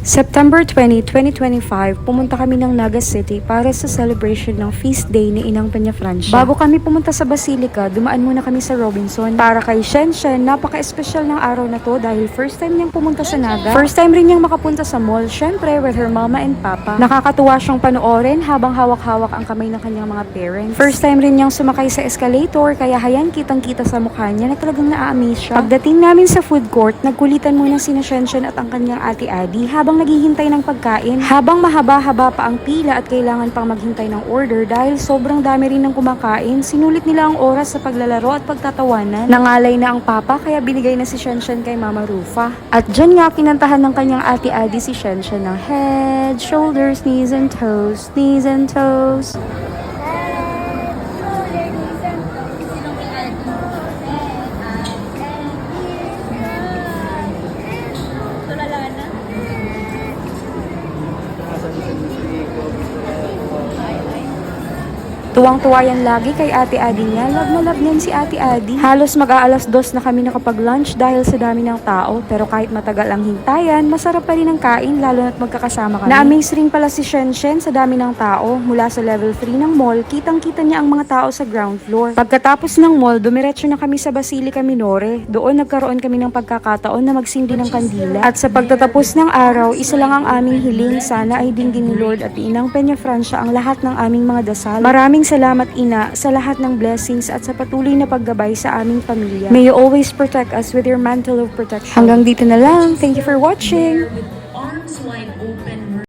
September 20, 2025, pumunta kami ng Naga City para sa celebration ng feast day ni Inang Peñafrancia. Bago kami pumunta sa Basilica, dumaan muna kami sa Robinson. Para kay Shenshen, napaka-espesyal ng araw na to dahil first time niyang pumunta sa Naga. First time rin niyang makapunta sa mall, syempre with her mama and papa. Nakakatuwa siyang panoorin habang hawak-hawak ang kamay ng kanyang mga parents. First time rin niyang sumakay sa escalator, kaya hayan kitang-kita sa mukha niya na talagang na-amaze siya. Pagdating namin sa food court, nagkulitan muna sina Shenshen at ang kanyang ate Adi habang naghihintay ng pagkain. Habang mahaba-haba pa ang pila at kailangan pang maghintay ng order dahil sobrang dami rin ng kumakain, sinulit nila ang oras sa paglalaro at pagtatawanan. Nangalay na ang papa kaya binigay na si Shenshen kay Mama Rufa. At dyan nga kinantahan ng kanyang ate Adi si Shenshen ng head, shoulders, knees and toes, knees and toes. Tuwang-tuwa yan lagi kay Ate Adi niya. Love na love niyan si Ate Adi. Halos mag-aalas 2 na kami nakapag-lunch dahil sa dami ng tao. Pero kahit matagal ang hintayan, masarap pa rin ang kain lalo na't magkakasama kami. Na-amaze rin pala si Shenshen sa dami ng tao. Mula sa level 3 ng mall, kitang-kita niya ang mga tao sa ground floor. Pagkatapos ng mall, dumiretso na kami sa Basilica Minore. Doon nagkaroon kami ng pagkakataon na magsindi ng kandila. At sa pagtatapos ng araw, isa lang ang aming hiling. Sana ay dinggin ni Lord at Inang Peñafrancia ang lahat ng aming mga dasal. Maraming salamat Ina sa lahat ng blessings at sa patuloy na paggabay sa aming pamilya. May you always protect us with your mantle of protection. Hanggang dito na lang. Thank you for watching. With arms wide open